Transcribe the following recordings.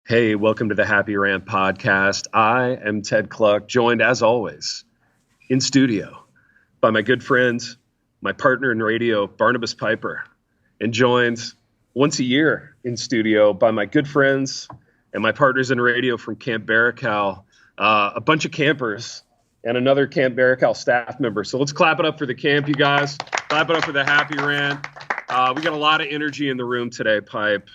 Hey, welcome to the Happy Rant podcast. I am Ted Cluck, joined as always in studio by my good friend, my partner in radio, Barnabas Piper, and joined once a year in studio by my good friends and my partners in radio from Camp Baracal, a bunch of campers and another Camp Baracal staff member. So let's clap it up for the camp, you guys. Clap it up for the Happy Rant. We got a lot of energy in the room today, Pipe.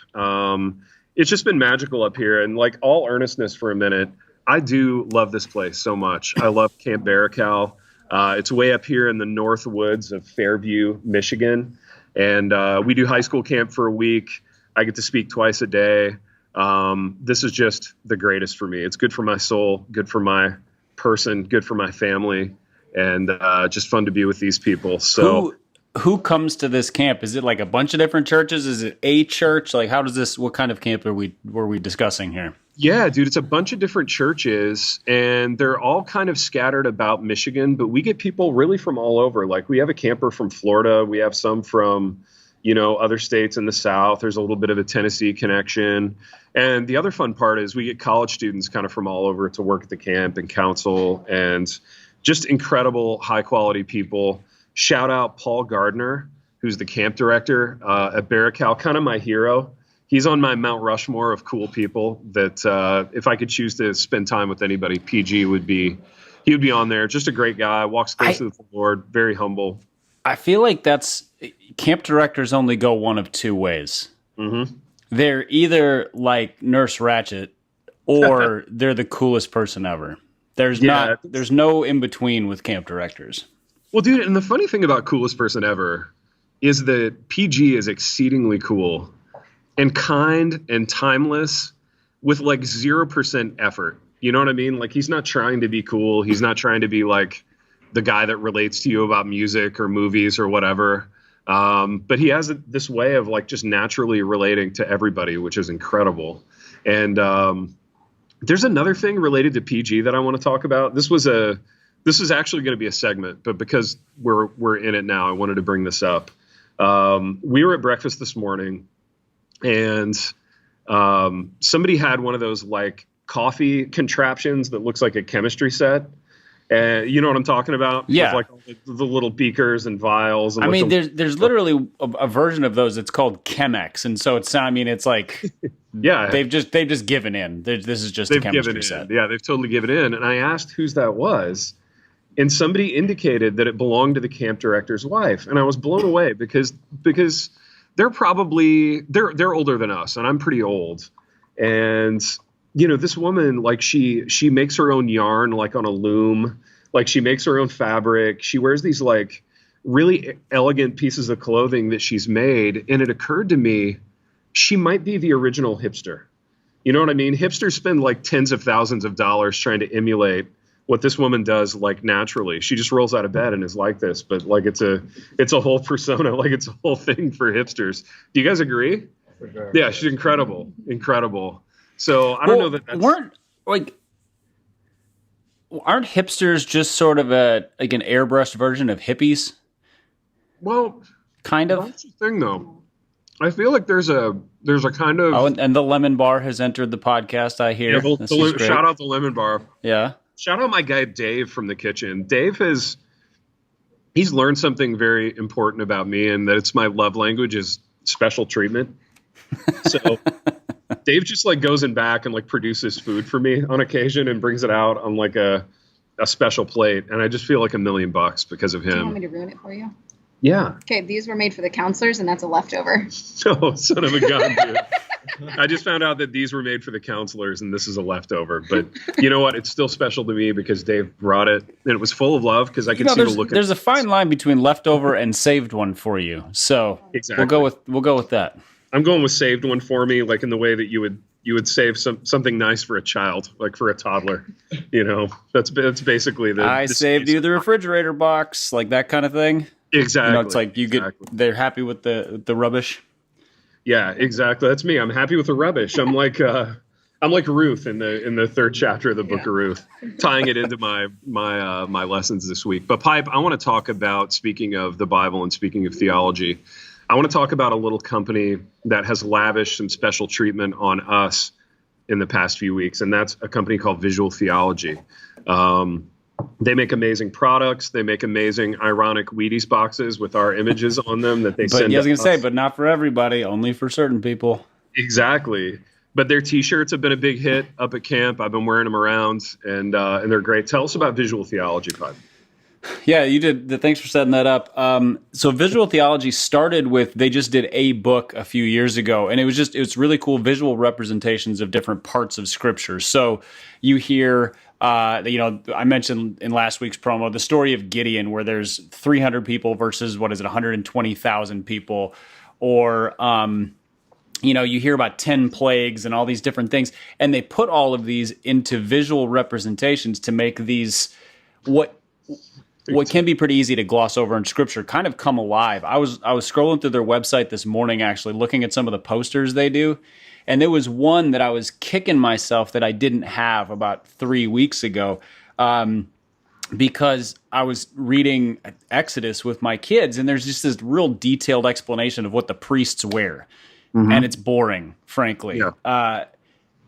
It's just been magical up here. And like all earnestness for a minute, I do love this place so much. I love Camp Baracal. It's way up here in the north woods of Fairview, Michigan. And we do high school camp for a week. I get to speak twice a day. This is just the greatest for me. It's good for my soul, good for my person, good for my family, and just fun to be with these people. So. Who comes to this camp? Is it like a bunch of different churches? Is it a church? Like, how does this? What kind of camp were we discussing here? Yeah, dude, it's a bunch of different churches, and they're all kind of scattered about Michigan. But we get people really from all over. Like, we have a camper from Florida. We have some from, other states in the South. There's a little bit of a Tennessee connection. And the other fun part is we get college students kind of from all over to work at the camp and counsel, and just incredible, high quality people. Shout out Paul Gardner, who's the camp director at Baracal, kind of my hero. He's on my Mount Rushmore of cool people that if I could choose to spend time with anybody, PG would be on there. Just a great guy, walks closely with the Lord, very humble. I feel like camp directors only go one of two ways. Mm-hmm. They're either like Nurse Ratched or they're the coolest person ever. There's no in between with camp directors. Well, dude, and the funny thing about coolest person ever is that PG is exceedingly cool and kind and timeless with like 0% effort. You know what I mean? Like, he's not trying to be cool. He's not trying to be like the guy that relates to you about music or movies or whatever. But he has this way of like just naturally relating to everybody, which is incredible. And there's another thing related to PG that I want to talk about. This is actually going to be a segment, but because we're in it now, I wanted to bring this up. We were at breakfast this morning, and somebody had one of those like coffee contraptions that looks like a chemistry set. And you know what I'm talking about? Yeah. With like the little beakers and vials. And there's literally a version of those. It's called Chemex, and so it's like yeah, they've just given in. This is just a chemistry set. Yeah, they've totally given in. And I asked whose that was. And somebody indicated that it belonged to the camp director's wife. And I was blown away because they're older than us, and I'm pretty old. And, this woman, like she makes her own yarn, like on a loom, like she makes her own fabric. She wears these like really elegant pieces of clothing that she's made. And it occurred to me, she might be the original hipster. You know what I mean? Hipsters spend like tens of thousands of dollars trying to emulate what this woman does, like naturally. She just rolls out of bed and is like this, but like it's a whole persona, like it's a whole thing for hipsters. Do you guys agree? For sure. Yeah, she's incredible. So I don't know that aren't hipsters just sort of an airbrushed version of hippies? Well, kind of. That's the thing, though. I feel like there's a kind of. Oh, and the Lemon Bar has entered the podcast. I hear. Yeah, shout out the Lemon Bar. Yeah. Shout out my guy Dave from the kitchen. Dave he's learned something very important about me, and that it's my love language is special treatment. So Dave just like goes in back and like produces food for me on occasion and brings it out on like a special plate, and I just feel like $1 million because of him. Do you want me to ruin it for you? Yeah. Okay, these were made for the counselors, and that's a leftover. Oh, son of a gun, dude. I just found out that these were made for the counselors, and this is a leftover. But you know what? It's still special to me because Dave brought it, and it was full of love because I could see the look. There's a fine line between leftover and saved one for you. So exactly. We'll go with that. I'm going with saved one for me, like in the way that you would save something nice for a child, like for a toddler. That's basically I saved you the refrigerator box, like that kind of thing. Exactly. It's like they're happy with the rubbish. Yeah, exactly. That's me. I'm happy with the rubbish. I'm like, I'm like Ruth in the third chapter of the book of Ruth, tying it into my lessons this week. But Pipe, I want to talk about, speaking of the Bible and speaking of theology, I want to talk about a little company that has lavished some special treatment on us in the past few weeks, and that's a company called Visual Theology. They make amazing products. They make amazing ironic Wheaties boxes with our images on them that they send. But I was going to say, but not for everybody, only for certain people. Exactly. But their T-shirts have been a big hit up at camp. I've been wearing them around, and they're great. Tell us about Visual Theology, Pipe. Yeah, you did. Thanks for setting that up. So Visual Theology started with, they just did a book a few years ago, and it was really cool visual representations of different parts of Scripture. So you hear, I mentioned in last week's promo, the story of Gideon, where there's 300 people versus, 120,000 people, or you hear about 10 plagues and all these different things, and they put all of these into visual representations to make these what can be pretty easy to gloss over in Scripture kind of come alive. I was scrolling through their website this morning, actually looking at some of the posters they do, and there was one that I was kicking myself that I didn't have about 3 weeks ago, because I was reading Exodus with my kids, and there's just this real detailed explanation of what the priests wear. Mm-hmm. And it's boring, frankly. Yeah.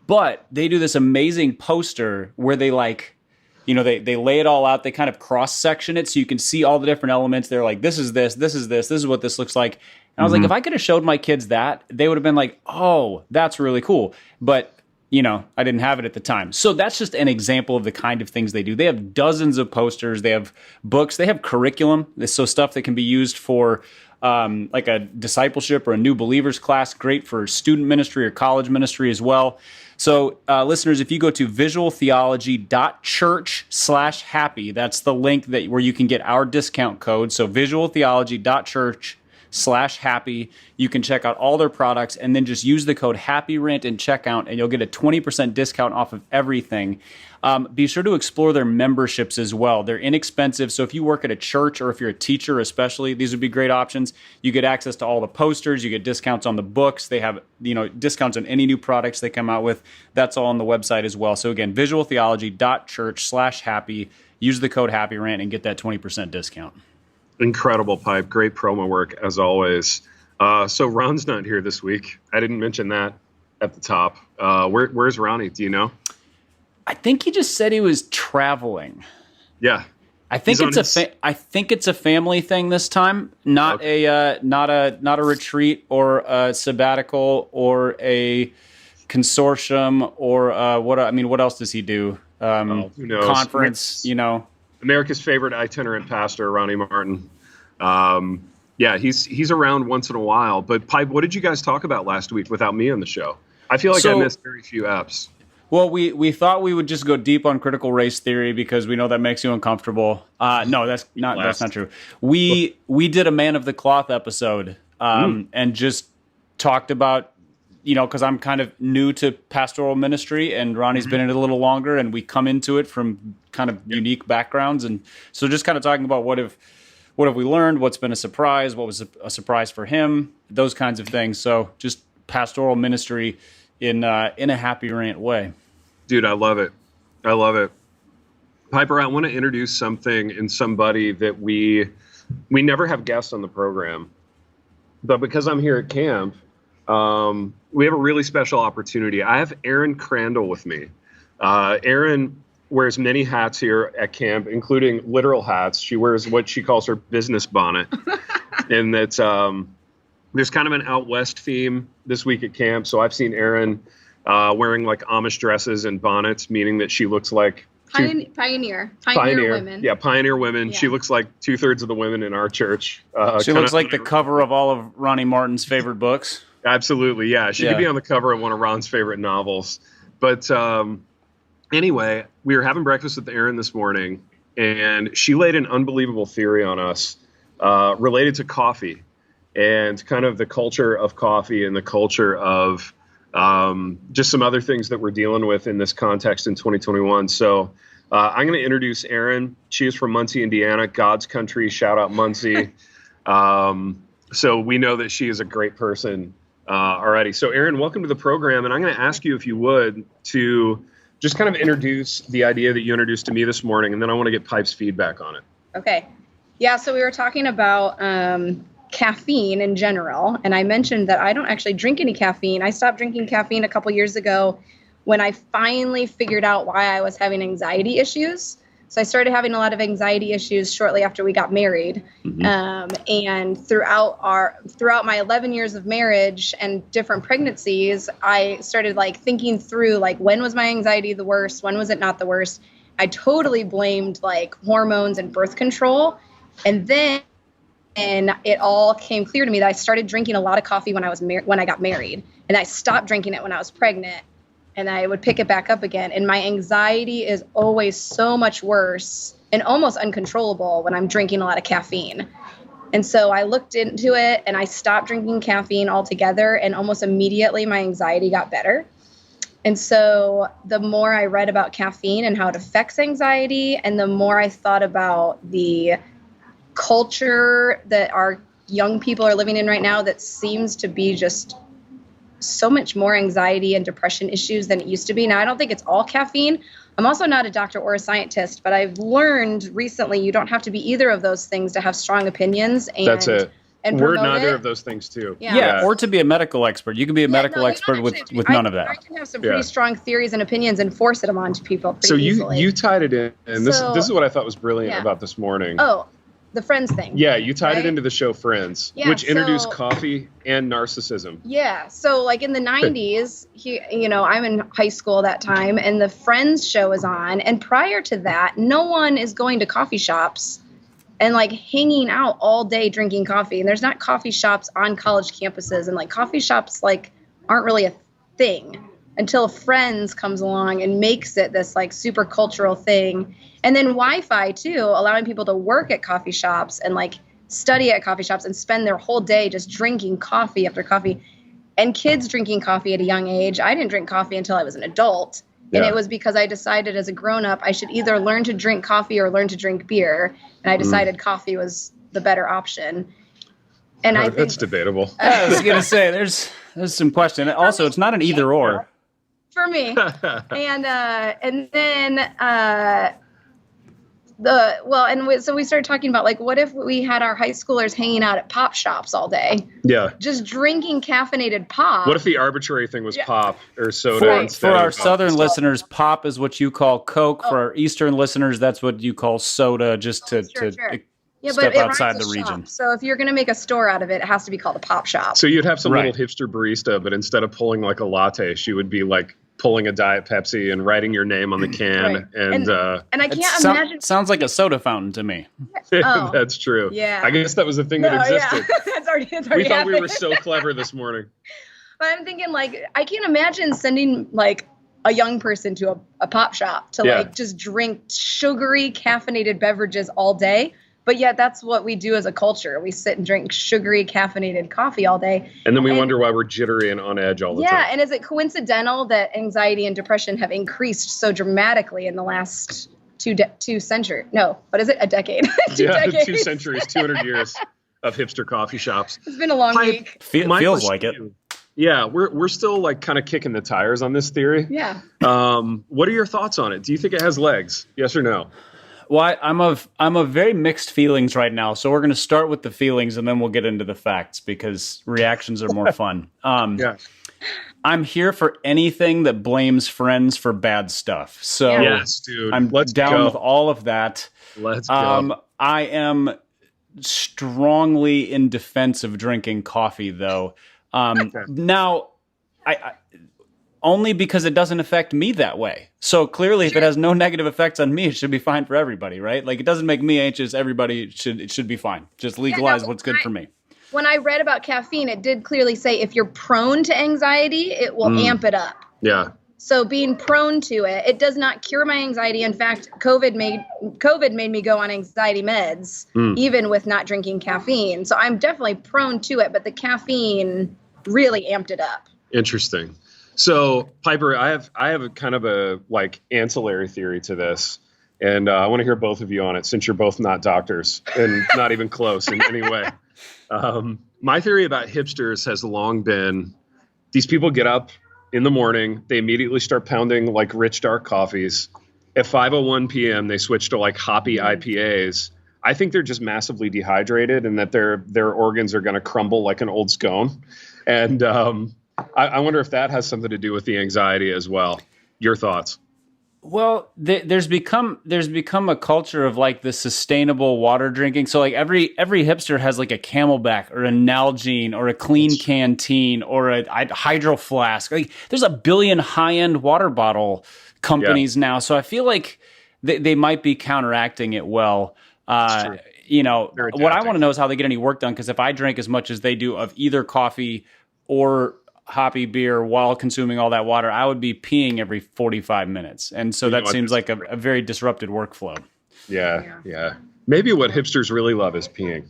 But they do this amazing poster where they they lay it all out. They kind of cross-section it so you can see all the different elements. They're like, this is this, this is this, this is what this looks like. And I was like, if I could have showed my kids that, they would have been like, oh, that's really cool. But, I didn't have it at the time. So that's just an example of the kind of things they do. They have dozens of posters. They have books. They have curriculum. So stuff that can be used for like a discipleship or a new believers class, great for student ministry or college ministry as well. So listeners, if you go to visualtheology.church/happy, that's the link where you can get our discount code. So visualtheology.church/happy, you can check out all their products and then just use the code HAPPYRANT in checkout and you'll get a 20% discount off of everything. Be sure to explore their memberships as well. They're inexpensive, so if you work at a church or if you're a teacher especially, these would be great options. You get access to all the posters, you get discounts on the books, they have discounts on any new products they come out with. That's all on the website as well. So again, visualtheology.church/happy, use the code HAPPYRANT and get that 20% discount. Incredible, Pipe. Great promo work, as always. So Ron's not here this week. I didn't mention that at the top. Where's Ronnie? Do you know? I think he just said he was traveling. Yeah. I think it's a family thing this time, not a retreat or a sabbatical or a consortium or what else does he do? Who knows? Conference, America's favorite itinerant pastor, Ronnie Martin. He's around once in a while. But Pipe, what did you guys talk about last week without me on the show? I feel like I missed very few apps. Well, we thought we would just go deep on critical race theory because we know that makes you uncomfortable. No, that's not true. We did a Man of the Cloth episode and just talked about, because I'm kind of new to pastoral ministry and Ronnie's been in it a little longer and we come into it from kind of unique backgrounds. And so just kind of talking about what have we learned, what's been a surprise, what was a surprise for him, those kinds of things. So just pastoral ministry in a happy rant way. Dude, I love it. Piper, I want to introduce something in somebody that we never have guests on the program, but because I'm here at camp, we have a really special opportunity. I have Erin Crandall with me. Erin wears many hats here at camp, including literal hats. She wears what she calls her business bonnet. And that's there's kind of an out west theme this week at camp. So I've seen Erin wearing like Amish dresses and bonnets, meaning that she looks like pioneer women. Yeah, pioneer women. Yeah. She looks like 2/3 of the women in our church. She looks like the cover of all of Ronnie Martin's favorite books. Absolutely, yeah. She could be on the cover of one of Ron's favorite novels. But anyway, we were having breakfast with Erin this morning, and she laid an unbelievable theory on us related to coffee and kind of the culture of coffee and the culture of just some other things that we're dealing with in this context in 2021. So I'm going to introduce Erin. She is from Muncie, Indiana, God's country. Shout out Muncie. So we know that she is a great person Alrighty. So, Aaron, welcome to the program. And I'm going to ask you, if you would, to just kind of introduce the idea that you introduced to me this morning, and then I want to get Pipe's feedback on it. Okay. Yeah, so we were talking about caffeine in general, and I mentioned that I don't actually drink any caffeine. I stopped drinking caffeine a couple years ago when I finally figured out why I was having anxiety issues. So I started having a lot of anxiety issues shortly after we got married. And throughout my 11 years of marriage and different pregnancies, I started thinking through when was my anxiety the worst? When was it not the worst? I totally blamed hormones and birth control. And then it all came clear to me that I started drinking a lot of coffee when I got married, and I stopped drinking it when I was pregnant. And I would pick it back up again. And my anxiety is always so much worse and almost uncontrollable when I'm drinking a lot of caffeine. And so I looked into it and I stopped drinking caffeine altogether. And almost immediately my anxiety got better. And so the more I read about caffeine and how it affects anxiety, and the more I thought about the culture that our young people are living in right now that seems to be just so much more anxiety and depression issues than it used to be. Now, I don't think it's all caffeine. I'm also not a doctor or a scientist, but I've learned recently you don't have to be either of those things to have strong opinions. And that's it. And we're neither of those things too. Yeah, or to be a medical expert. You can be a medical expert with none of that. I can have some pretty strong theories and opinions and force them onto people pretty easily. You tied it in, and this is what I thought was brilliant about this morning. Oh, the Friends thing. Yeah, you tied it into the show Friends, which introduced coffee and narcissism. Yeah, so in the 90s, I'm in high school that time, and the Friends show is on. And prior to that, no one is going to coffee shops and hanging out all day drinking coffee. And there's not coffee shops on college campuses, and coffee shops aren't really a thing until Friends comes along and makes it this super cultural thing. And then Wi-Fi too, allowing people to work at coffee shops and study at coffee shops and spend their whole day just drinking coffee after coffee. And kids drinking coffee at a young age. I didn't drink coffee until I was an adult. And it was because I decided as a grown-up I should either learn to drink coffee or learn to drink beer. And I decided coffee was the better option. And I think that's debatable. I was going to say, there's some question. Also, it's not an either or. For me. And then so we started talking about what if we had our high schoolers hanging out at pop shops all day? Yeah. Just drinking caffeinated pop. What if the arbitrary thing was pop or soda instead? For our southern listeners, pop is what you call Coke. For our eastern listeners, that's what you call soda, just to step outside the region. So if you're going to make a store out of it, it has to be called a pop shop. So you'd have some little hipster barista, but instead of pulling a latte, she would be pulling a Diet Pepsi and writing your name on the can. And I can't imagine. Sounds like a soda fountain to me. That's true. Yeah. I guess that was the thing that existed. It's already we thought happened. we were so clever this morning. But I'm thinking I can't imagine sending a young person to a pop shop to just drink sugary caffeinated beverages all day. But yet that's what we do as a culture. We sit and drink sugary caffeinated coffee all day. And then we wonder why we're jittery and on edge all the time. Yeah, and is it coincidental that anxiety and depression have increased so dramatically in the last two centuries? No, what is it? A decade. Decades. 2 centuries, 200 years of hipster coffee shops. It's been a long week. Feels like it. Yeah, we're still kind of kicking the tires on this theory. Yeah. What are your thoughts on it? Do you think it has legs? Yes or no? Well, I'm of very mixed feelings right now. So we're going to start with the feelings and then we'll get into the facts because reactions are more fun. I'm here for anything that blames Friends for bad stuff. So yes, dude. I'm down with all of that. Let's go. I am strongly in defense of drinking coffee, though. Now, I only because it doesn't affect me that way. So clearly, if it has no negative effects on me, it should be fine for everybody, right? It doesn't make me anxious. Everybody should be fine. Just legalize what's good for me. When I read about caffeine, it did clearly say if you're prone to anxiety, it will amp it up. Yeah. So being prone to it, it does not cure my anxiety. In fact, COVID made me go on anxiety meds, even with not drinking caffeine. So I'm definitely prone to it, but the caffeine really amped it up. Interesting. So Piper, I have a kind of a ancillary theory to this, and I want to hear both of you on it since you're both not doctors and not even close in any way. My theory about hipsters has long been these people get up in the morning, they immediately start pounding like rich dark coffees. At 5:01 p.m., they switch to like hoppy IPAs. I think they're just massively dehydrated and that their organs are going to crumble like an old scone. And I wonder if that has something to do with the anxiety as well. Your thoughts? Well, there's become a culture of like the sustainable water drinking. So like every hipster has like a Camelback or a Nalgene or a Clean Canteen or a Hydro Flask. Like there's a billion high-end water bottle companies now. So I feel like they might be counteracting it well. You know, what I want to know is how they get any work done. Because if I drank as much as they do of either coffee or hoppy beer while consuming all that water, I would be peeing every 45 minutes. And so that seems like a very disrupted workflow. Yeah. Maybe what hipsters really love is peeing.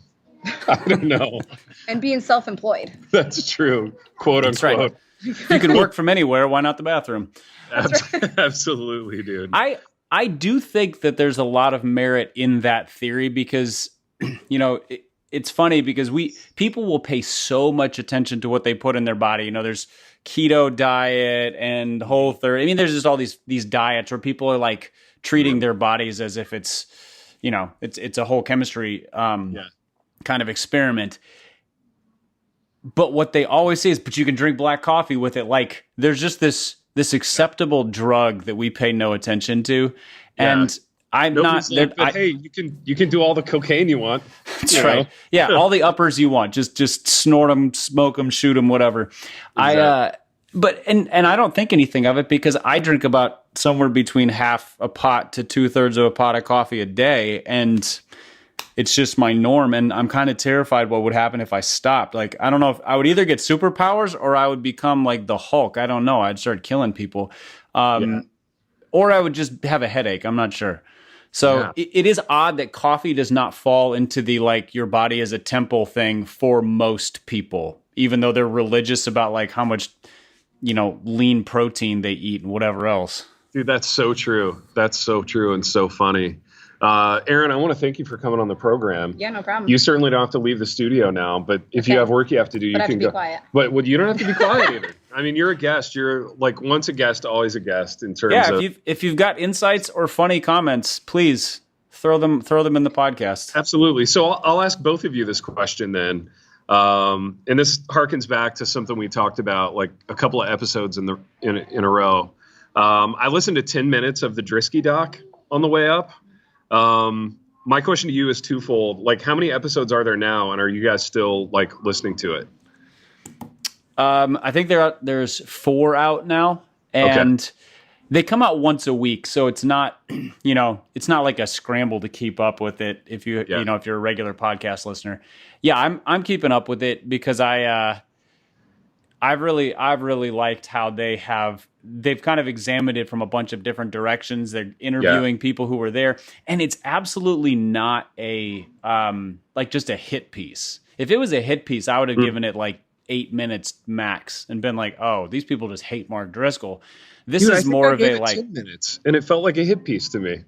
I don't know. And being self-employed. That's true. Quote unquote. Right. If you can work from anywhere, why not the bathroom? Absolutely, dude. I do think that there's a lot of merit in that theory because, you know, it's funny because people will pay so much attention to what they put in their body. You know, there's keto diet and Whole30. I mean, there's just all these diets where people are like treating their bodies as if it's, you know, it's a whole chemistry kind of experiment. But what they always say is, but you can drink black coffee with it. Like there's just this acceptable drug that we pay no attention to. And Nobody's hey, you can do all the cocaine you want. That's right. Yeah, all the uppers you want. Just snort them, smoke them, shoot them, whatever. Exactly. But I don't think anything of it because I drink about somewhere between half a pot to 2/3 of a pot of coffee a day, and it's just my norm. And I'm kind of terrified what would happen if I stopped. Like I don't know if I would either get superpowers or I would become like the Hulk. I don't know. I'd start killing people, or I would just have a headache. I'm not sure. So it is odd that coffee does not fall into the like your body is a temple thing for most people, even though they're religious about like how much, you know, lean protein they eat and whatever else. Dude, that's so true. That's so true and so funny. Aaron, I want to thank you for coming on the program. Yeah, no problem. You certainly don't have to leave the studio now, but if you have work you have to do, you can go. Quiet. But you don't have to be quiet either. I mean, you're a guest. You're like once a guest, always a guest in terms of. If you've got insights or funny comments, please throw them in the podcast. Absolutely. So I'll ask both of you this question then. And this harkens back to something we talked about like a couple of episodes in a row. I listened to 10 minutes of the Drisky doc on the way up. My question to you is twofold. Like, how many episodes are there now, and are you guys still like listening to it? I think there's 4 out now, and they come out once a week, so it's not, you know, it's not like a scramble to keep up with it. If you you know, if you're a regular podcast listener, I'm keeping up with it because I've really liked how they've kind of examined it from a bunch of different directions. They're interviewing people who were there, and it's absolutely not a like just a hit piece. If it was a hit piece, I would have given it like 8 minutes max and been like, oh, these people just hate Mark Driscoll. This is more of a like 10 minutes, and it felt like a hit piece to me.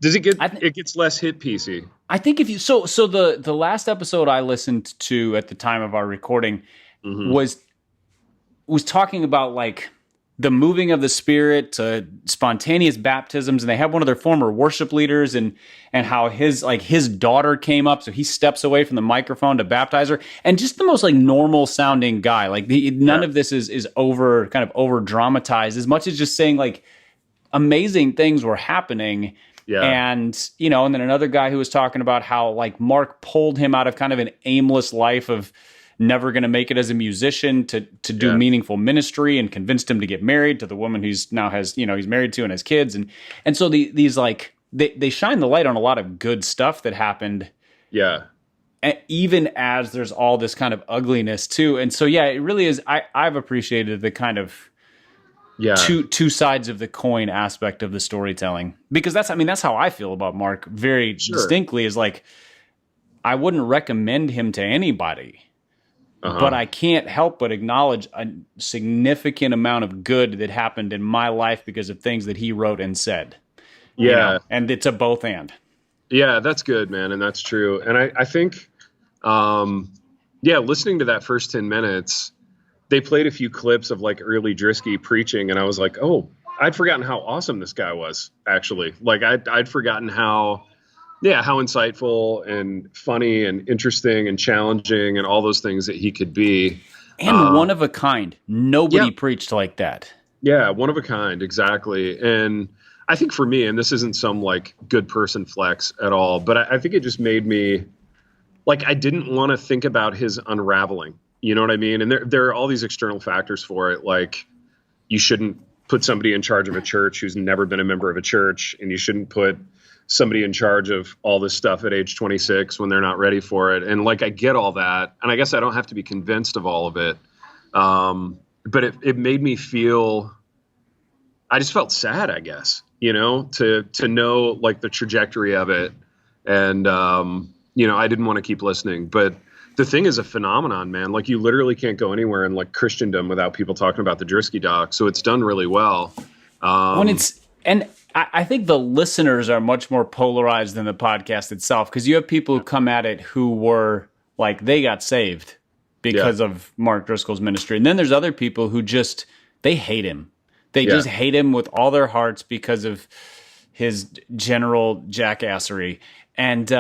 Does it get? It gets less hit piecey. I think if you so the last episode I listened to at the time of our recording was talking about like the moving of the Spirit to spontaneous baptisms, and they had one of their former worship leaders and how his daughter came up, so he steps away from the microphone to baptize her, and just the most like normal sounding guy. Like none of this is over dramatized as much as just saying like amazing things were happening. Yeah. And, you know, and then another guy who was talking about how like Mark pulled him out of kind of an aimless life of never going to make it as a musician to do meaningful ministry, and convinced him to get married to the woman he's married to and has kids. And so these like, they shine the light on a lot of good stuff that happened. Yeah. Even as there's all this kind of ugliness too. And so, yeah, it really is. I've appreciated the kind of two sides of the coin aspect of the storytelling, because that's how I feel about Mark very distinctly, is like, I wouldn't recommend him to anybody. But I can't help but acknowledge a significant amount of good that happened in my life because of things that he wrote and said. Yeah. You know? And it's a both and. Yeah, that's good, man. And that's true. And I think Yeah, listening to that first 10 minutes, they played a few clips of like early Drisky preaching, and I was like, oh, I'd forgotten how awesome this guy was, actually. Like I'd forgotten how insightful and funny and interesting and challenging and all those things that he could be. And one of a kind. Nobody preached like that. Yeah, one of a kind, exactly. And I think for me, and this isn't some like good person flex at all, but I think it just made me like, I didn't want to think about his unraveling. You know what I mean? And there are all these external factors for it. Like, you shouldn't put somebody in charge of a church who's never been a member of a church, and you shouldn't put somebody in charge of all this stuff at age 26 when they're not ready for it. And like, I get all that, and I guess I don't have to be convinced of all of it. But it made me feel, I just felt sad, I guess, you know, to know like the trajectory of it. And, you know, I didn't want to keep listening, but the thing is a phenomenon, man. Like, you literally can't go anywhere in like Christendom without people talking about the Drisky doc. So it's done really well. I think the listeners are much more polarized than the podcast itself, because you have people who come at it who were like, they got saved because of Mark Driscoll's ministry. And then there's other people who just, they hate him. They just hate him with all their hearts because of his general jackassery. And,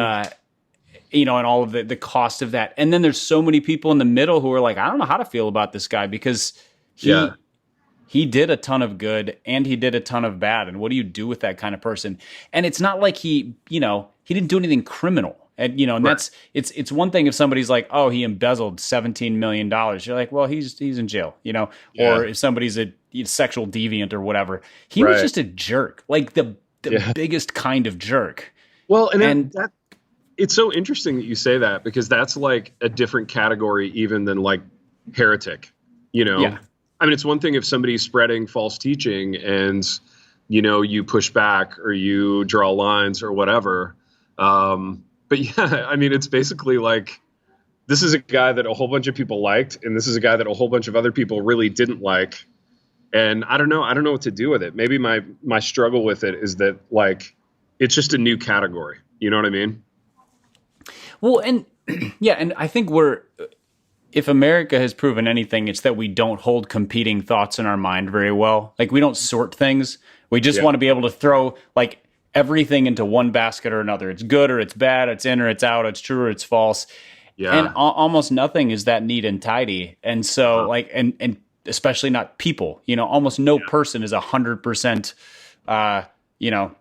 you know, and all of the cost of that. And then there's so many people in the middle who are like, I don't know how to feel about this guy, because he did a ton of good and he did a ton of bad. And what do you do with that kind of person? And it's not like he didn't do anything criminal. And, you know, and that's, it's one thing if somebody's like, oh, he embezzled $17 million. You're like, well, he's in jail, you know, or if somebody's a sexual deviant or whatever, he was just a jerk, like the biggest kind of jerk. Well, and that it's so interesting that you say that, because that's like a different category even than like heretic, you know? Yeah. I mean, it's one thing if somebody's spreading false teaching and, you know, you push back or you draw lines or whatever. But yeah, I mean, it's basically like, this is a guy that a whole bunch of people liked, and this is a guy that a whole bunch of other people really didn't like. And I don't know what to do with it. Maybe my struggle with it is that like, it's just a new category. You know what I mean? Well, and yeah, and I think if America has proven anything, it's that we don't hold competing thoughts in our mind very well. Like, we don't sort things. We just want to be able to throw like everything into one basket or another. It's good or it's bad, it's in or it's out, it's true or it's false. Yeah. And almost nothing is that neat and tidy. And so like, and especially not people, you know, almost no person is 100%, you know,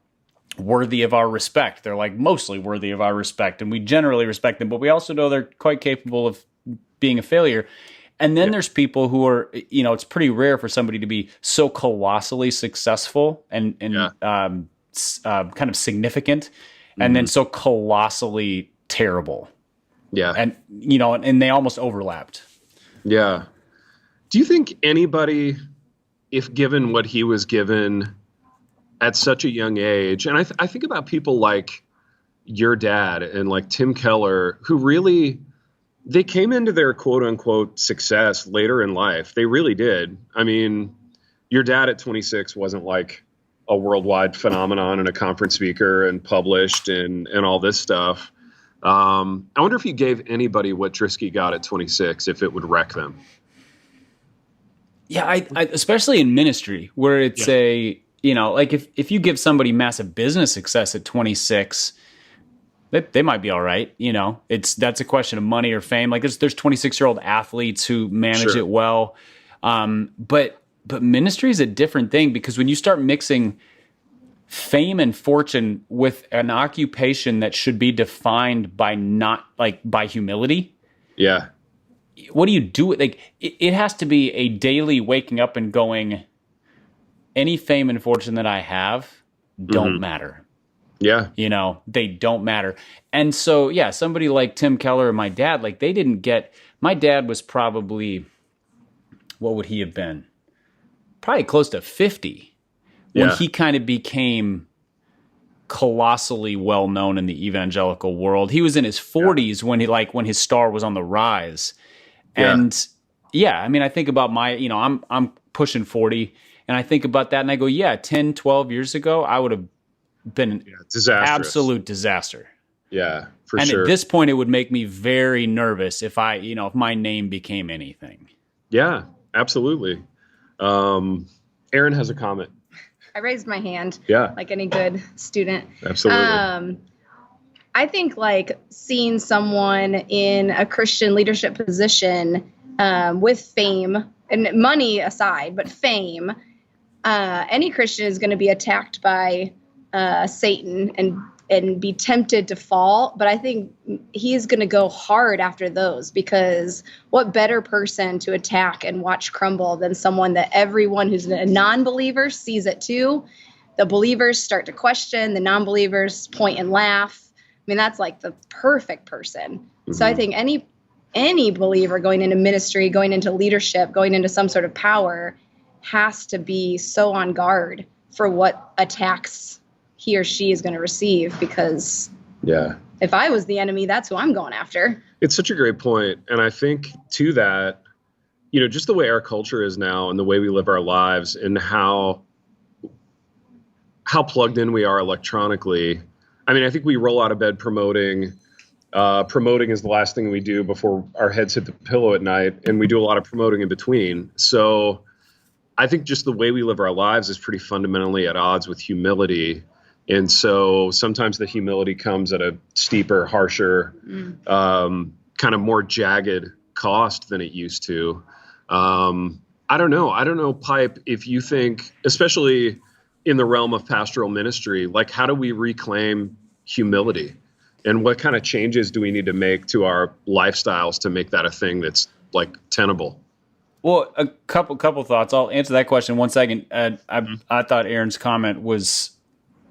worthy of our respect. They're like mostly worthy of our respect, and we generally respect them, but we also know they're quite capable of being a failure. And then there's people who are, you know, it's pretty rare for somebody to be so colossally successful and kind of significant, and then so colossally terrible. Yeah. And, you know, and they almost overlapped. Yeah. Do you think anybody, if given what he was given at such a young age, and I think about people like your dad and like Tim Keller, who really, they came into their quote unquote success later in life. They really did. I mean, your dad at 26 wasn't like a worldwide phenomenon and a conference speaker and published and all this stuff. I wonder if you gave anybody what Drisky got at 26, if it would wreck them. Yeah, I especially in ministry, where it's you know, like if you give somebody massive business success at 26, they might be all right. You know, that's a question of money or fame. Like there's 26-year-old athletes who manage it well. But ministry is a different thing, because when you start mixing fame and fortune with an occupation that should be defined by by humility. Yeah. What do you do? Like it has to be a daily waking up and going, any fame and fortune that I have don't matter. Yeah. You know, they don't matter. And so, yeah, somebody like Tim Keller or my dad, like they didn't get, my dad was probably, what would he have been? Probably close to 50 when he kind of became colossally well known in the evangelical world. He was in his 40s when his star was on the rise. And I mean, I think about I'm pushing 40, and I think about that and I go, 10, 12 years ago, I would have been an absolute disaster. Yeah, for and sure. At this point, it would make me very nervous if if my name became anything. Yeah, absolutely. Aaron has a comment. I raised my hand. Yeah. Like any good student. Absolutely. I think like seeing someone in a Christian leadership position with fame, and money aside, but fame, any Christian is going to be attacked by Satan and be tempted to fall. But I think he's going to go hard after those, because what better person to attack and watch crumble than someone that everyone who's a non-believer sees it too. The believers start to question, the non-believers point and laugh. I mean, that's like the perfect person. Mm-hmm. So I think any believer going into ministry, going into leadership, going into some sort of power has to be so on guard for what attacks he or she is going to receive, because if I was the enemy, that's who I'm going after. It's such a great point. And I think to that, just the way our culture is now and the way we live our lives and how plugged in we are electronically. I mean, I think we roll out of bed promoting. Promoting is the last thing we do before our heads hit the pillow at night, and we do a lot of promoting in between. So I think just the way we live our lives is pretty fundamentally at odds with humility. And so sometimes the humility comes at a steeper, harsher, kind of more jagged cost than it used to. I don't know, Pipe, if you think, especially in the realm of pastoral ministry, like how do we reclaim humility? And what kind of changes do we need to make to our lifestyles to make that a thing that's like tenable? Well, a couple thoughts. I'll answer that question in 1 second. I thought Aaron's comment was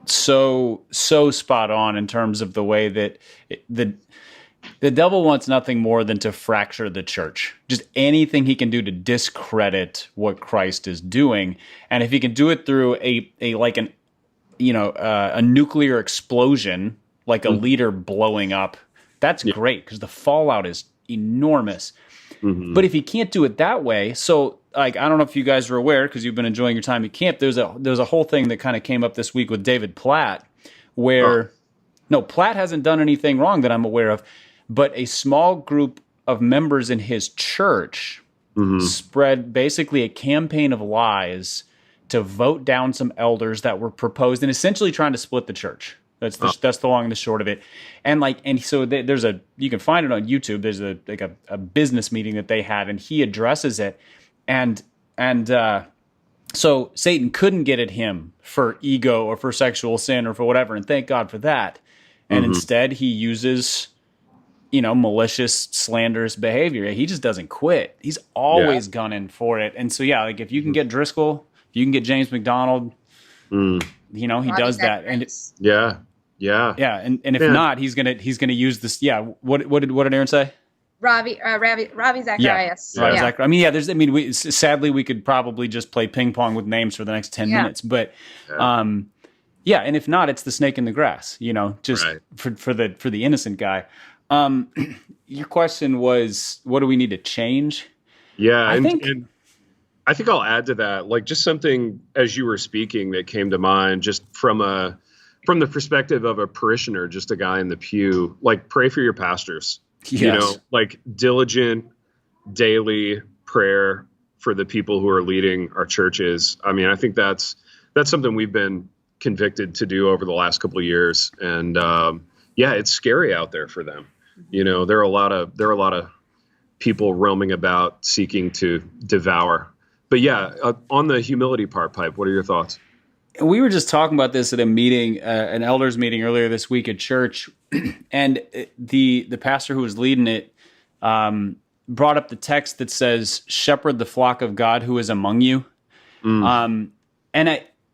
so spot on in terms of the way that the devil wants nothing more than to fracture the church. Just anything he can do to discredit what Christ is doing, and if he can do it through a nuclear explosion, like a leader blowing up, that's great, because the fallout is enormous. Mm-hmm. But if he can't do it that way, so like I don't know if you guys are aware, because you've been enjoying your time at camp. There's a whole thing that kind of came up this week with David Platt, where no, Platt hasn't done anything wrong that I'm aware of, but a small group of members in his church spread basically a campaign of lies to vote down some elders that were proposed, and essentially trying to split the church. That's the long and the short of it. And so there's you can find it on YouTube. There's a business meeting that they had, and he addresses it. And so Satan couldn't get at him for ego or for sexual sin or for whatever, and thank God for that. And instead he uses, malicious, slanderous behavior. He just doesn't quit. He's always gunning for it. And so like if you can get Driscoll, if you can get James McDonald, he does that. And Yeah. And if not, he's gonna use this. Yeah. What did Aaron say? Ravi Zacharias. Ravi Zacharias. I mean, sadly, we could probably just play ping pong with names for the next 10 minutes. But, and if not, it's the snake in the grass. Just for the innocent guy. Your question was, what do we need to change? Yeah, I think I'll add to that, like just something as you were speaking that came to mind, just from the perspective of a parishioner, just a guy in the pew, like pray for your pastors. Yes. Like diligent daily prayer for the people who are leading our churches. I mean, I think that's something we've been convicted to do over the last couple of years. And it's scary out there for them. There are a lot of people roaming about seeking to devour. But on the humility part, Pipe, what are your thoughts? We were just talking about this at a meeting, an elders meeting earlier this week at church, and the pastor who was leading it brought up the text that says, "Shepherd the flock of God who is among you," and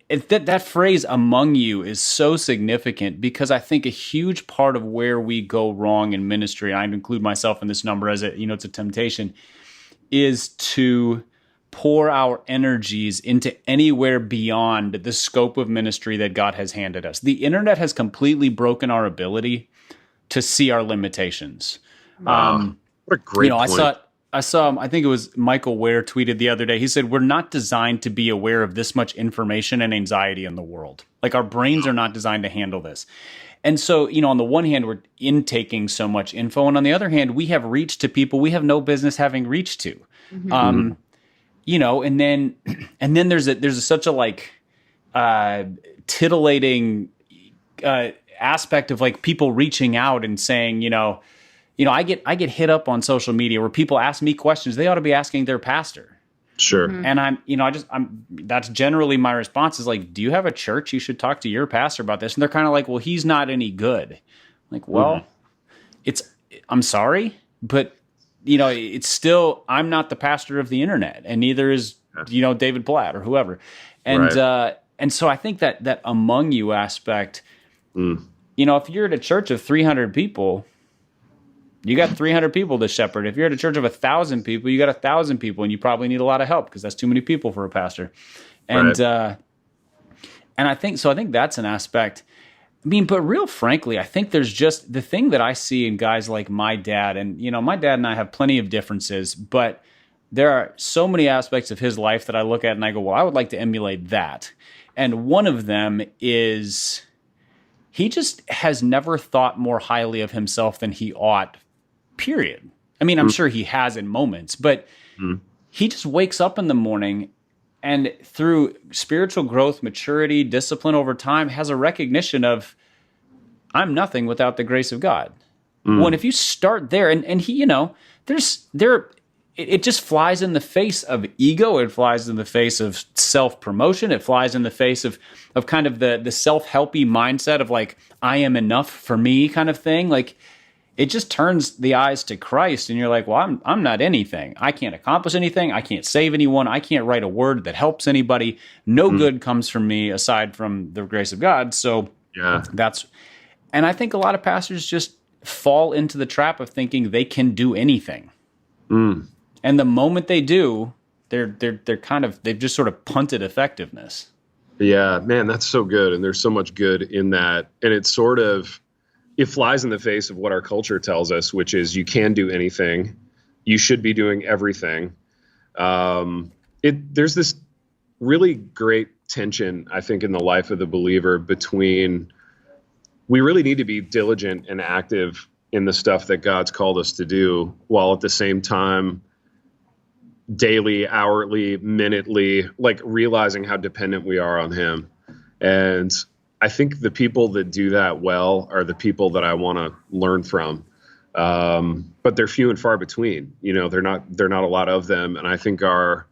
that phrase "among you" is so significant, because I think a huge part of where we go wrong in ministry, and I include myself in this number as it's a temptation, is to pour our energies into anywhere beyond the scope of ministry that God has handed us. The internet has completely broken our ability to see our limitations. What a great point. I saw, I think it was Michael Ware tweeted the other day. He said, we're not designed to be aware of this much information and anxiety in the world. Like our brains are not designed to handle this. And so, on the one hand, we're intaking so much info. And on the other hand, we have reached to people we have no business having reached to. Mm-hmm. And then there's such a like titillating aspect of like people reaching out and saying, I get hit up on social media where people ask me questions they ought to be asking their pastor. Sure. Mm-hmm. And that's generally my response is like, do you have a church? You should talk to your pastor about this. And they're kind of like, well, he's not any good. I'm like, well, I'm sorry, but it's still, I'm not the pastor of the internet, and neither is, David Platt or whoever. And, and so I think that among you aspect, if you're at a church of 300 people, you got 300 people to shepherd. If you're at a church of 1,000 people, you got 1,000 people, and you probably need a lot of help because that's too many people for a pastor. And and I think that's an aspect. I mean, but real frankly, I think there's just the thing that I see in guys like my dad, and my dad and I have plenty of differences, but there are so many aspects of his life that I look at and I go, well, I would like to emulate that. And one of them is he just has never thought more highly of himself than he ought. Period. I mean, I'm sure he has in moments, but he just wakes up in the morning and through spiritual growth, maturity, discipline over time has a recognition of I'm nothing without the grace of God. Well, and if you start there and he, it just flies in the face of ego. It flies in the face of self-promotion. It flies in the face of kind of the self-helpy mindset of like, I am enough for me kind of thing. Like, it just turns the eyes to Christ, and you're like, well, I'm not anything. I can't accomplish anything. I can't save anyone. I can't write a word that helps anybody. No good comes from me aside from the grace of God. So and I think a lot of pastors just fall into the trap of thinking they can do anything. And the moment they do, they've just sort of punted effectiveness. Yeah, man, that's so good. And there's so much good in that. And it flies in the face of what our culture tells us, which is you can do anything. You should be doing everything. There's this really great tension, I think, in the life of the believer between we really need to be diligent and active in the stuff that God's called us to do, while at the same time, daily, hourly, minutely, like realizing how dependent we are on Him. And I think the people that do that well are the people that I want to learn from. But they're few and far between. They're not a lot of them. And I think the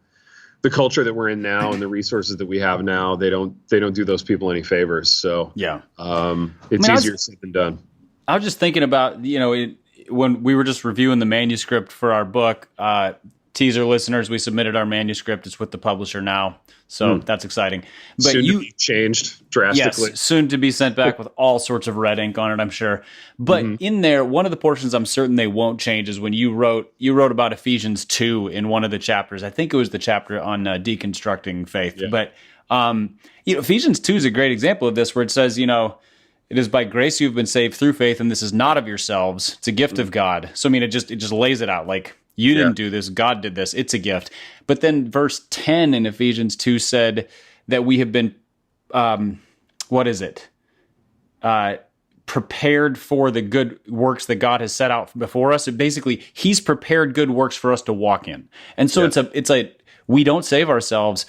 culture that we're in now and the resources that we have now, they don't do those people any favors. So it's easier said than done. I was just thinking about, when we were just reviewing the manuscript for our book, teaser listeners, we submitted our manuscript. It's with the publisher now. So that's exciting. But soon to be changed drastically. Yes, soon to be sent back with all sorts of red ink on it, I'm sure. But in there, one of the portions I'm certain they won't change is when you wrote about Ephesians 2 in one of the chapters. I think it was the chapter on deconstructing faith. Yeah. But Ephesians 2 is a great example of this, where it says, it is by grace you've been saved through faith, and this is not of yourselves. It's a gift of God. So, it just lays it out like, you didn't do this. God did this. It's a gift. But then verse 10 in Ephesians 2 said that we have been, prepared for the good works that God has set out before us. And basically, He's prepared good works for us to walk in. And so we don't save ourselves,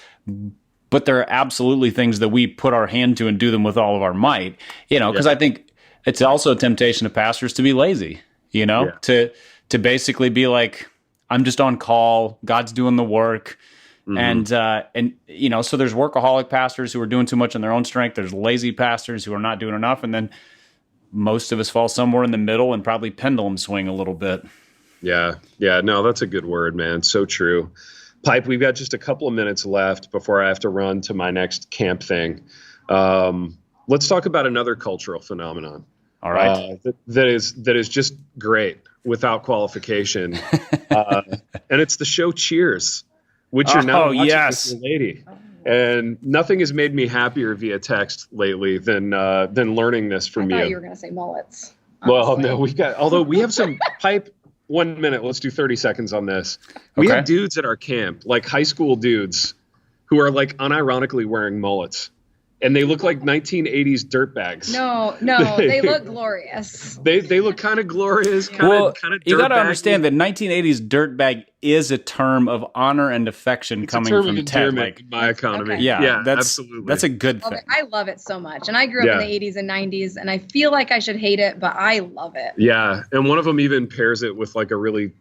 but there are absolutely things that we put our hand to and do them with all of our might. Because I think it's also a temptation of pastors to be lazy. To basically be like, I'm just on call. God's doing the work. And so there's workaholic pastors who are doing too much in their own strength. There's lazy pastors who are not doing enough. And then most of us fall somewhere in the middle and probably pendulum swing a little bit. Yeah. No, that's a good word, man. So true. Pipe, we've got just a couple of minutes left before I have to run to my next camp thing. Let's talk about another cultural phenomenon. All right. That is just great without qualification. And it's the show Cheers, which you're now watching with your lady. And nothing has made me happier via text lately than learning this from you. I thought you were going to say mullets. Honestly. Well, no, although we have some Pipe, 1 minute. Let's do 30 seconds on this. We have dudes at our camp, like high school dudes, who are like unironically wearing mullets. And they look like 1980s dirtbags. No, they look glorious. They look kind of glorious, kind of you got to understand that 1980s dirtbag is a term of honor and affection coming from Ted. Like my economy. Okay. Yeah, absolutely. That's a good thing. I love it so much. And I grew up in the 80s and 90s, and I feel like I should hate it, but I love it. Yeah, and one of them even pairs it with like a really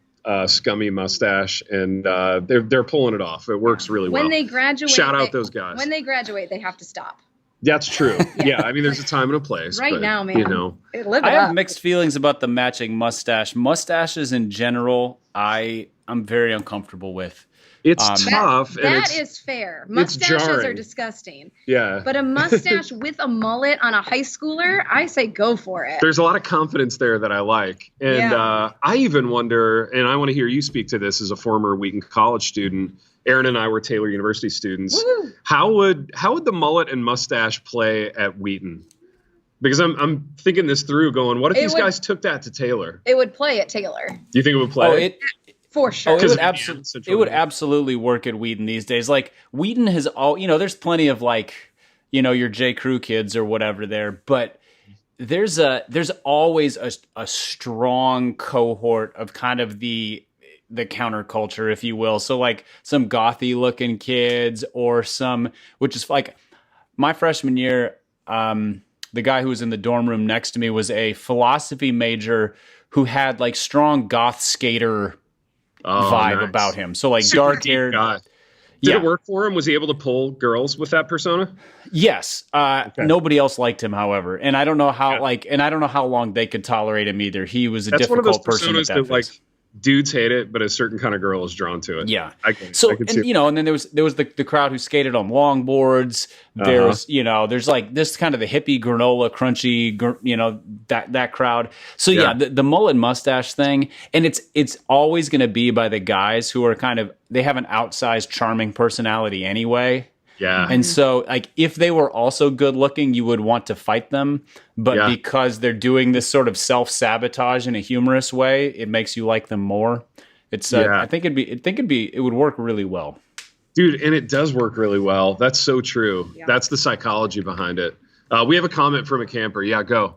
scummy mustache, and they're pulling it off. It works really well. When they graduate, shout out those guys. When they graduate, they have to stop. That's true. Yeah, I mean, there's a time and a place. Right now, man. You know, I have mixed feelings about the matching mustache. Mustaches in general, I'm very uncomfortable with. It's tough. That is fair. Mustaches are disgusting. Yeah. But a mustache with a mullet on a high schooler, I say go for it. There's a lot of confidence there that I like. And I even wonder, and I want to hear you speak to this as a former Wheaton College student. Aaron and I were Taylor University students. Woo! How would the mullet and mustache play at Wheaton? Because I'm thinking this through, going, what if these guys took that to Taylor? It would play at Taylor. Do you think it would play? For sure. It would absolutely work at Wheaton these days. Like Wheaton has there's plenty of like, your J. Crew kids or whatever there, but there's always a strong cohort of kind of the counterculture, if you will. So like some gothy looking kids or which is like my freshman year, the guy who was in the dorm room next to me was a philosophy major who had like strong goth skater vibe about him. So like dark hair. Did it work for him? Was he able to pull girls with that persona? Yes. Nobody else liked him, however. And I don't know how how long they could tolerate him either. He was a difficult person at that phase. Dudes hate it, but a certain kind of girl is drawn to it. Yeah. I can see and then there was the crowd who skated on longboards. There's there's like this kind of the hippie granola crunchy, that crowd. So the mullet mustache thing, and it's always going to be by the guys who are they have an outsized charming personality anyway. Yeah. And so like if they were also good looking, you would want to fight them. But because they're doing this sort of self-sabotage in a humorous way, it makes you like them more. It's I think it would work really well. Dude, and it does work really well. That's so true. Yeah. That's the psychology behind it. We have a comment from a camper. Yeah, go.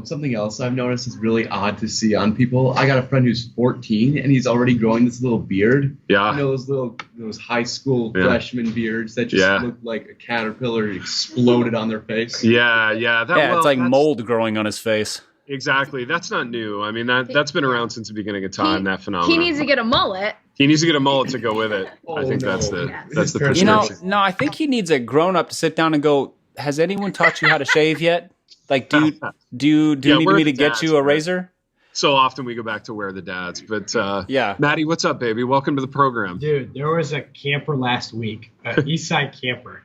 Something else I've noticed is really odd to see on people. I got a friend who's 14 and he's already growing this little beard. Yeah. Those high school freshman beards that just look like a caterpillar exploded on their face. Yeah. It's like mold growing on his face. Exactly. That's not new. I mean, that's been around since the beginning of time, that phenomenon. He needs to get a mullet. He needs to get a mullet to go with it. I think that's the prescription. No, I think he needs a grown-up to sit down and go, has anyone taught you how to shave yet? Like, do you need me to get you a razor? So often we go back to where the dads, but Maddie, what's up, baby? Welcome to the program. Dude, there was a camper last week, an East Side camper,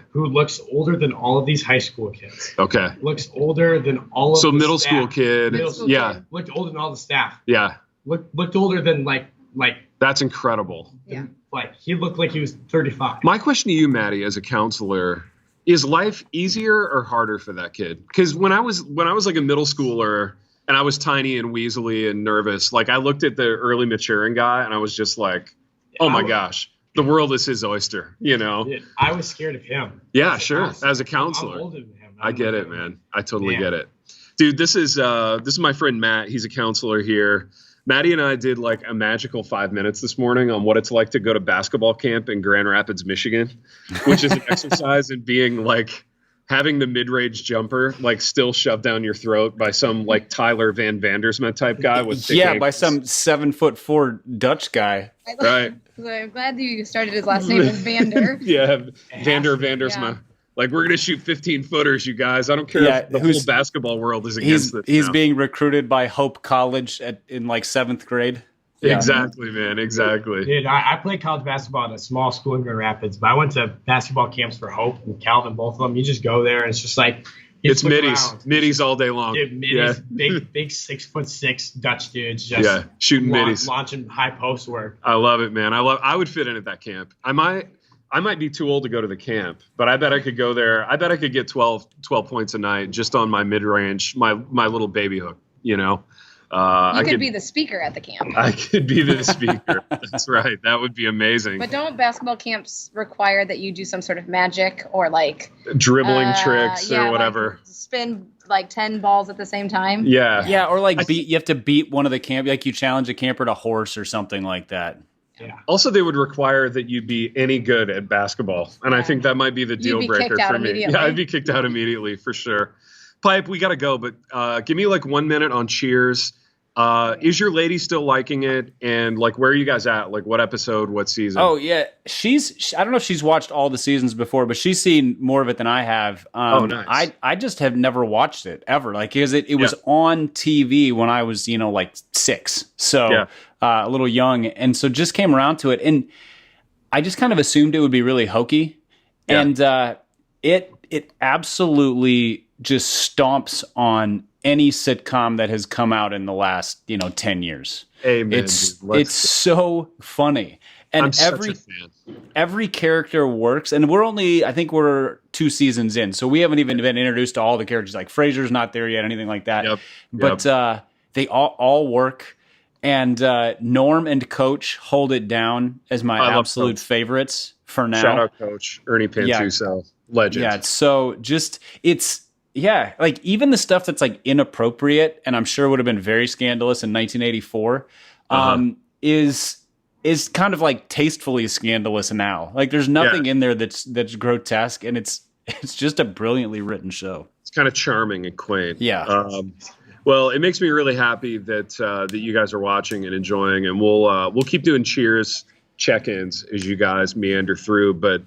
who looks older than all of these high school kids. Okay. Looks older than all of the middle staff. School kid. Kid. Looked older than all the staff. Yeah. Looked older than like. That's incredible. Yeah. Like he looked like he was 35. My question to you, Maddie, as a counselor. Is life easier or harder for that kid? Because when I was like a middle schooler and I was tiny and weaselly and nervous, like I looked at the early maturing guy and I was just like, oh my gosh, the world is his oyster, I was scared of him. Yeah, sure. As a counselor. I'm older than him. I get it, man. I totally get it. Dude, this is my friend Matt. He's a counselor here. Maddie and I did like a magical 5 minutes this morning on what it's like to go to basketball camp in Grand Rapids, Michigan, which is an exercise in being like having the mid-range jumper like still shoved down your throat by some like Tyler Van Vandersma type guy with thick ankles. By some 7'4" Dutch guy. Right. I'm glad that you started his last name with Vander. Vandersma. Yeah. Like, we're going to shoot 15-footers, you guys. I don't care if the whole basketball world is against this. He's being recruited by Hope College in like 7th grade. Yeah. Exactly, man. Exactly. Dude, I played college basketball at a small school in Grand Rapids, but I went to basketball camps for Hope and Calvin, both of them. You just go there, and it's just like it's middies all day long. Dude, middies, big 6'6" Dutch dudes, just shooting middies, launching high post work. I love it, man. I would fit in at that camp. I might be too old to go to the camp, but I bet I could go there. I bet I could get 12 points a night just on my mid-range, my little baby hook, You could be the speaker at the camp. I could be the speaker. That's right. That would be amazing. But don't basketball camps require that you do some sort of magic or like dribbling tricks or whatever? Like spin like 10 balls at the same time. Yeah, or like you have to beat one of the camp, like you challenge a camper to horse or something like that. Yeah. Also, they would require that you be any good at basketball, and I think that might be the deal breaker for me. Yeah, I'd be kicked out immediately for sure. Pipe, we got to go, but give me like 1 minute on Cheers. Is your lady still liking it? And like, where are you guys at? Like, what episode, what season? Oh yeah, I don't know if she's watched all the seasons before, but she's seen more of it than I have. Nice. I just have never watched it ever. Like, because it was on TV when I was, like 6. So a little young. And so just came around to it. And I just kind of assumed it would be really hokey. Yeah. And it absolutely just stomps on any sitcom that has come out in the last 10 years. Amen. It's so funny, and I'm such a fan. Every character works. And I think we're 2 seasons in, so we haven't even been introduced to all the characters. Like Frasier's not there yet, anything like that. Yep. But they all work, and Norm and Coach hold it down as my absolute favorites for now. Shout out Coach Ernie Pantuso, legend. Yeah, so yeah, like even the stuff that's like inappropriate, and I'm sure would have been very scandalous in 1984, is kind of like tastefully scandalous now. Like there's nothing in there that's grotesque, and it's just a brilliantly written show. It's kind of charming and quaint. Yeah. Well, it makes me really happy that you guys are watching and enjoying, and we'll keep doing Cheers check-ins as you guys meander through. But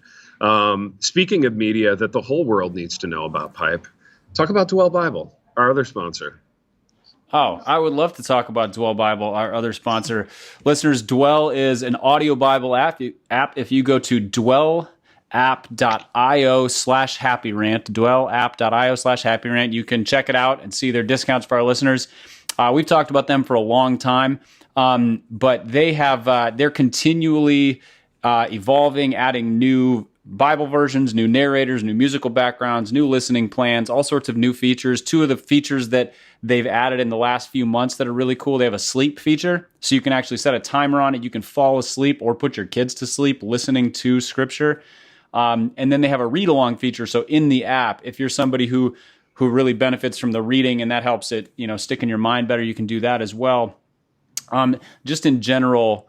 speaking of media that the whole world needs to know about, Pipe. Talk about Dwell Bible, our other sponsor. Oh, I would love to talk about Dwell Bible, our other sponsor. Listeners, Dwell is an audio Bible app. If you go to dwellapp.io/happyrant, dwellapp.io/happyrant, you can check it out and see their discounts for our listeners. We've talked about them for a long time, but they're continually evolving, adding new Bible versions, new narrators, new musical backgrounds, new listening plans, all sorts of new features. 2 of the features that they've added in the last few months that are really cool, they have a sleep feature, so you can actually set a timer on it. You can fall asleep or put your kids to sleep listening to scripture. And then they have a read-along feature, so in the app, if you're somebody who really benefits from the reading and that helps it stick in your mind better, you can do that as well. Just in general,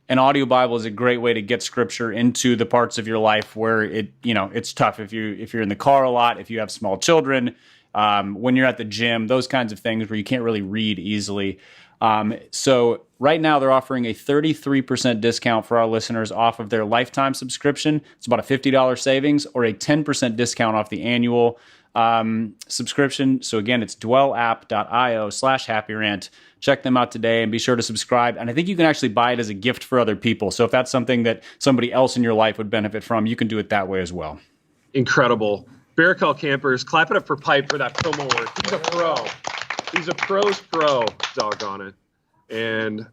an audio Bible is a great way to get scripture into the parts of your life where it's tough. If you're in the car a lot, if you have small children, when you're at the gym, those kinds of things where you can't really read easily. So right now they're offering a 33% discount for our listeners off of their lifetime subscription. It's about a $50 savings, or a 10% discount off the annual subscription. So again, it's dwellapp.io/happyrant. Check them out today and be sure to subscribe. And I think you can actually buy it as a gift for other people. So if that's something that somebody else in your life would benefit from, you can do it that way as well. Incredible. Barracuda campers, clap it up for Pipe for that promo work. He's a pro. He's a pro's pro, doggone it. And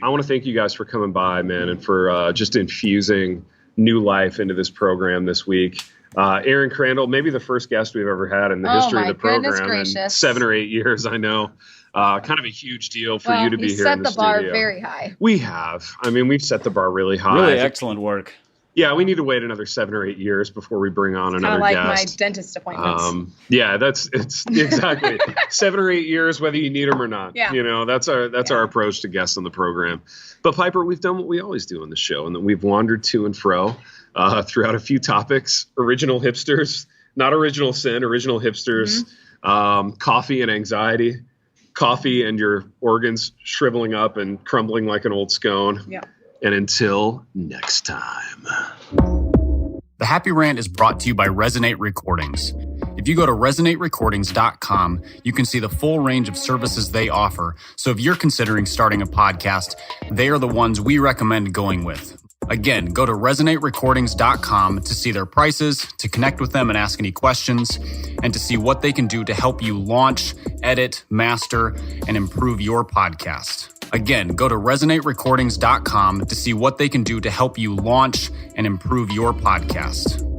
I want to thank you guys for coming by, man, and for just infusing new life into this program this week. Aaron Crandall, maybe the first guest we've ever had in the history of the program in 7 or 8 years, I know. Kind of a huge deal for you to be here in the studio. Set the bar very high. We have. I mean, we've set the bar really high. Really excellent work. Yeah, we need to wait another 7 or 8 years before we bring on another guest. Kind of like my dentist appointments. Yeah, it's exactly 7 or 8 years, whether you need them or not. Yeah. That's our approach to guests on the program. But Piper, we've done what we always do on the show, and that we've wandered to and fro throughout a few topics: original hipsters, not original sin, original hipsters, coffee and anxiety, coffee and your organs shriveling up and crumbling like an old scone. Yeah. And until next time. The Happy Rant is brought to you by Resonate Recordings. If you go to resonaterecordings.com, you can see the full range of services they offer. So if you're considering starting a podcast, they are the ones we recommend going with. Again, go to resonaterecordings.com to see their prices, to connect with them and ask any questions, and to see what they can do to help you launch, edit, master, and improve your podcast. Again, go to resonaterecordings.com to see what they can do to help you launch and improve your podcast.